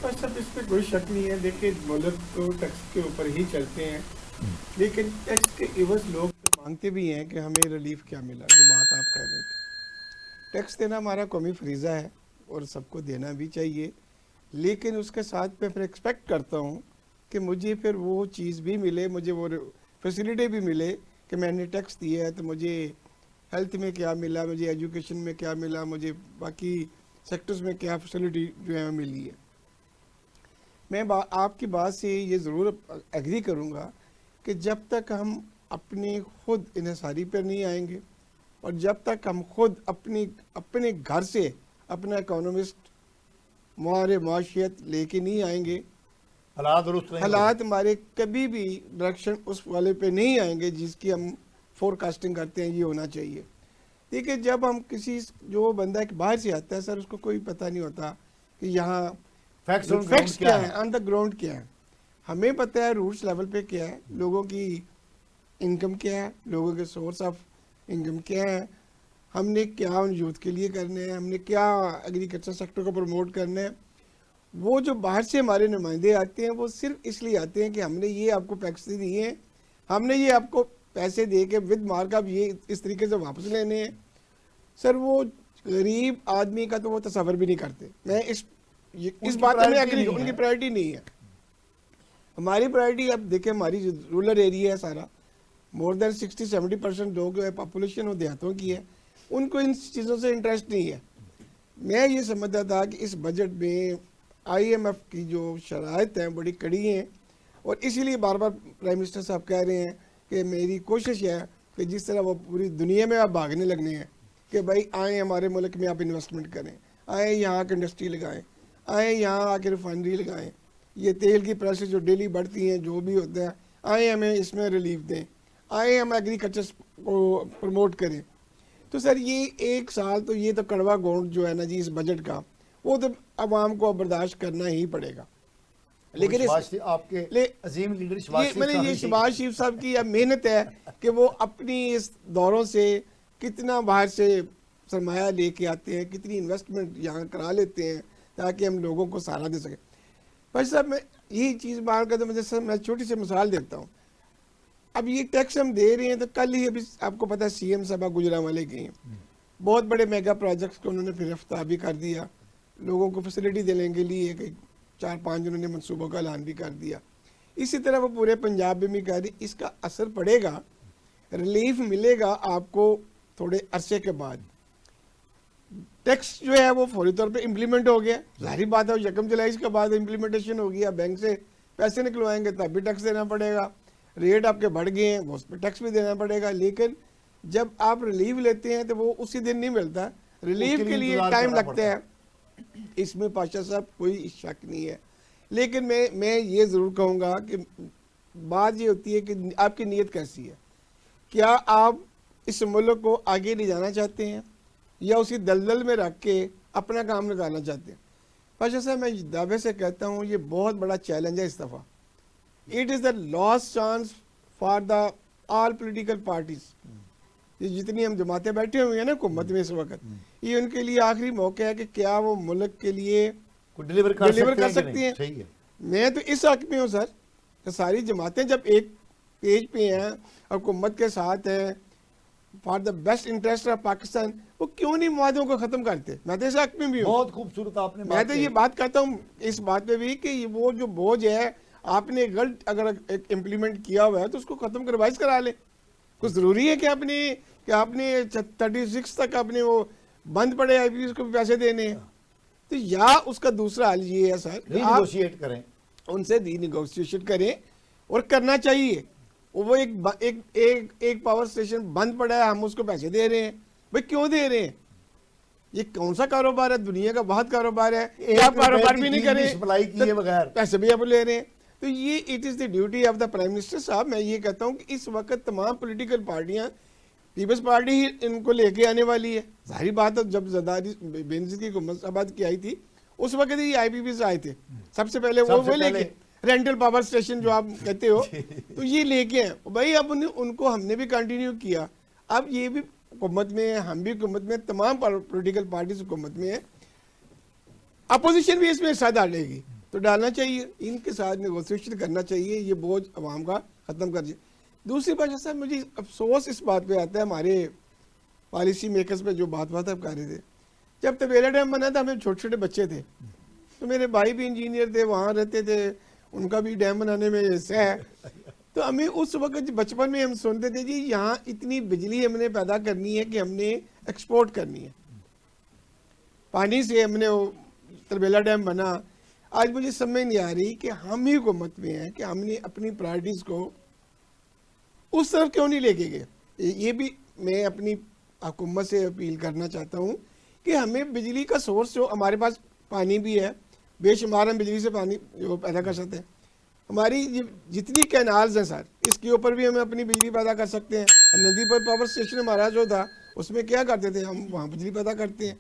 بس اب اس پہ کوئی شک نہیں ہے. دیکھیں ملک تو ٹیکس کے اوپر ہی چلتے ہیں, لیکن ٹیکس کے عوض لوگ مانگتے بھی ہیں کہ ہمیں ریلیف کیا ملا. جو بات آپ کہہ رہے تھے, ٹیکس دینا ہمارا قومی فریضہ ہے اور سب کو دینا بھی چاہیے, لیکن اس کے ساتھ میں پھر ایکسپیکٹ کرتا ہوں کہ مجھے پھر وہ چیز بھی ملے, مجھے وہ فیسلٹی بھی ملے کہ میں نے ٹیکس دیا ہے تو مجھے ہیلتھ میں کیا ملا, مجھے ایجوکیشن میں کیا ملا, مجھے باقی سیکٹرز میں کیا فیسلٹی جو ہے ملی ہے. میں آپ کی بات سے یہ ضرور ایگری کروں گا کہ جب تک ہم اپنے خود انحصاری پر نہیں آئیں گے اور جب تک ہم خود اپنے گھر سے اپنا اکانومسٹ معاشیت لے کے نہیں آئیں گے, حالات ہمارے کبھی بھی ڈائریکشن اس والے پہ نہیں آئیں گے جس کی ہم فور کاسٹنگ کرتے ہیں یہ ہونا چاہیے. دیکھیں جب ہم کسی جو بندہ ایک باہر سے آتا ہے سر, اس کو کوئی پتہ نہیں ہوتا کہ یہاں فیکٹس کیا ہے, آن دا گراؤنڈ کیا ہے. ہمیں پتہ ہے روٹس لیول پہ کیا ہے, لوگوں کی انکم کیا ہے, لوگوں کے سورس آف انکم کیا ہے, ہم نے کیا ان یوتھ کے لیے کرنا ہے, ہم نے کیا ایگریکلچر سیکٹر کو پروموٹ کرنا ہے. وہ جو باہر سے ہمارے نمائندے آتے ہیں وہ صرف اس لیے آتے ہیں کہ ہم نے یہ آپ کو پیسے دیے ہیں, ہم نے یہ آپ کو پیسے دے کے ود مارک اپ یہ اس طریقے سے واپس لینے ہیں. سر وہ غریب آدمی کا تو وہ تصور بھی نہیں کرتے. میں اس بات میں ایگری, ان کی پرائرٹی نہیں ہے. ہماری پرائرٹی اب دیکھیں ہماری جو رورل ایریا ہے سارا, مور دین 60-70% لوگ جو ہے پاپولیشن وہ دیہاتوں کی ہے, ان کو ان چیزوں سے انٹرسٹ نہیں ہے. میں یہ سمجھتا تھا کہ اس بجٹ میں آئی ایم ایف کی جو شرائط ہیں بڑی کڑی ہیں, اور اسی لیے بار بار پرائم منسٹر صاحب کہہ رہے ہیں کہ میری کوشش ہے کہ جس طرح وہ پوری دنیا میں آپ بھاگنے لگنے ہیں کہ بھائی آئیں ہمارے ملک میں آپ انویسٹمنٹ کریں, آئیں یہاں آ کے انڈسٹری لگائیں, آئیں یہاں آ کے ریفائنری لگائیں, یہ تیل کی پرائسز جو ڈیلی بڑھتی ہیں جو بھی ہوتا ہے آئیں ہمیں اس میں ریلیف دیں, آئیں ہم ایگریکلچر کو پروموٹ کریں. تو سر یہ ایک سال تو یہ تو کڑوا گونٹ جو ہے نا جی اس بجٹ کا, وہ تو عوام کو برداشت کرنا ہی پڑے گا. لیکن آپ کے عظیم لیڈر یہ شہباز شریف صاحب کی اب محنت ہے کہ وہ اپنی اس دوروں سے کتنا باہر سے سرمایہ لے کے آتے ہیں, کتنی انویسٹمنٹ یہاں کرا لیتے ہیں تاکہ ہم لوگوں کو سہارا دے سکیں. بھائی صاحب میں یہی چیز باہر کرتا ہوں, جیسے میں چھوٹی سی مثال دیتا ہوں. اب یہ ٹیکس ہم دے رہے ہیں تو کل ہی ابھی آپ کو پتہ ہے سی ایم صاحبہ گجرانوالے گئے ہیں, بہت بڑے میگا پروجیکٹس کو انہوں نے پھر رفتہ بھی کر دیا, لوگوں کو فیسلٹی دینے کے لیے 4-5 انہوں نے منصوبوں کا اعلان بھی کر دیا. اسی طرح وہ پورے پنجاب میں بھی کہہ رہی, اس کا اثر پڑے گا, ریلیف ملے گا آپ کو تھوڑے عرصے کے بعد. ٹیکس جو ہے وہ فوری طور پہ امپلیمنٹ ہو گیا, ظاہری بات ہے 1 جولائی کے بعد امپلیمنٹیشن ہو گیا, بینک سے پیسے نکلوائیں گے تب بھی ٹیکس دینا پڑے گا, ریٹ آپ کے بڑھ گئے ہیں وہ اس پہ ٹیکس بھی دینا پڑے گا. لیکن جب آپ ریلیف لیتے ہیں تو وہ اسی دن نہیں ملتا, ریلیف کے لیے ٹائم لگتا ہے, اس میں پاشا صاحب کوئی شک نہیں ہے. لیکن میں یہ ضرور کہوں گا کہ بات یہ ہوتی ہے کہ آپ کی نیت کیسی ہے, کیا آپ اس ملک کو آگے لے جانا چاہتے ہیں یا اسی دلدل میں رکھ کے اپنا کام نکالنا چاہتے ہیں. پاشا صاحب میں دعوے سے کہتا ہوں یہ بہت بڑا چیلنج ہے اس دفعہ. It is the last chance for the all political parties. یہ جتنی ہم جماعتیں بیٹھے ہوئے ہیں نا حکومت میں اس وقت, یہ ان کے لیے آخری موقع ہے کہ کیا وہ ملک کے لیے ڈیلیور کر سکتی ہیں. میں تو اس حق میں ہوں سر کہ ساری جماعتیں جب ایک پیج پہ ہیں, حکومت کے ساتھ ہیں, for the best interest of Pakistan, وہ کیوں نہیں معاہدوں کو ختم کرتے. میں تو اس حق میں بھی ہوں. بہت خوبصورت آپ نے میں تو یہ بات کرتا ہوں اس بات پہ بھی کہ وہ جو بوجھ ہے آپ نے غلط اگر امپلیمنٹ کیا ہوا ہے تو اس کو ختم ریوائز کرا لیں. کچھ ضروری ہے کہ آپ نے 36 تک آپ نے وہ بند پڑے آئی پی کو پیسے دینے ہیں. تو یا اس کا دوسرا حل یہ ہے سر, نیگوشیٹ کریں, ان سے نیگوشیشن کریں, اور کرنا چاہیے. وہ ایک پاور اسٹیشن بند پڑا ہے, ہم اس کو پیسے دے رہے ہیں. بھائی کیوں دے رہے ہیں؟ یہ کون سا کاروبار ہے؟ دنیا کا بہت کاروبار ہے, آپ کاروبار بھی نہیں کریں پیسے بھی آپ لے رہے ہیں. تو یہ it is the duty of the prime minister صاحب. میں یہ کہتا ہوں کہ اس وقت تمام پولیٹیکل پارٹیاں, پیپلز پارٹی ہی ان کو لے کے آنے والی ہے. ظاہری بات ہے جب زرداری بینظیر کی حکومت آباد کی آئی تھی اس وقت ہی آئی پی پیز آئے تھے سب سے پہلے, وہ لے کے رینٹل پاور اسٹیشن جو آپ کہتے ہو تو یہ لے کے ہیں بھائی. اب ان کو ہم نے بھی کنٹینیو کیا, اب یہ بھی حکومت میں, ہم بھی حکومت میں, تمام پولیٹیکل پارٹیز حکومت میں ہیں, اپوزیشن بھی اس میں حصہ ڈالے گی. تو ڈالنا چاہیے، ان کے ساتھ نیگوسیشن کرنا چاہیے، یہ بوجھ عوام کا ختم کر دیں۔ دوسری بات صاحب مجھے افسوس اس بات پہ آتا ہے، ہمارے پالیسی میکرز پہ جو بات آپ کر رہے تھے، جب طویلہ ڈیم بنا تھا ہمیں چھوٹے چھوٹے بچے تھے، تو میرے بھائی بھی انجینئر تھے، وہاں رہتے تھے، ان کا بھی ڈیم بنانے میں حصہ ہے، تو ہمیں اس وقت بچپن میں ہم سنتے تھے جی یہاں اتنی بجلی ہم نے پیدا کرنی ہے کہ ہم نے ایکسپورٹ کرنی ہے، پانی سے ہم نے وہ طویلہ ڈیم بنا۔ آج مجھے سمجھ نہیں آ رہی کہ ہم ہی حکومت میں ہیں کہ ہم نے اپنی پرائرٹیز کو اس طرف کیوں نہیں لے کے گئے۔ یہ بھی میں اپنی حکومت سے اپیل کرنا چاہتا ہوں کہ ہمیں بجلی کا سورس، جو ہمارے پاس پانی بھی ہے، بے شمار ہم بجلی سے پانی جو پیدا کر سکتے ہیں، ہماری جتنی کینالز ہیں سر، اس کے اوپر بھی ہم اپنی بجلی پیدا کر سکتے ہیں۔ ندی پر پاور اسٹیشن ہمارا جو تھا اس میں کیا کرتے تھے، ہم وہاں بجلی پیدا کرتے ہیں۔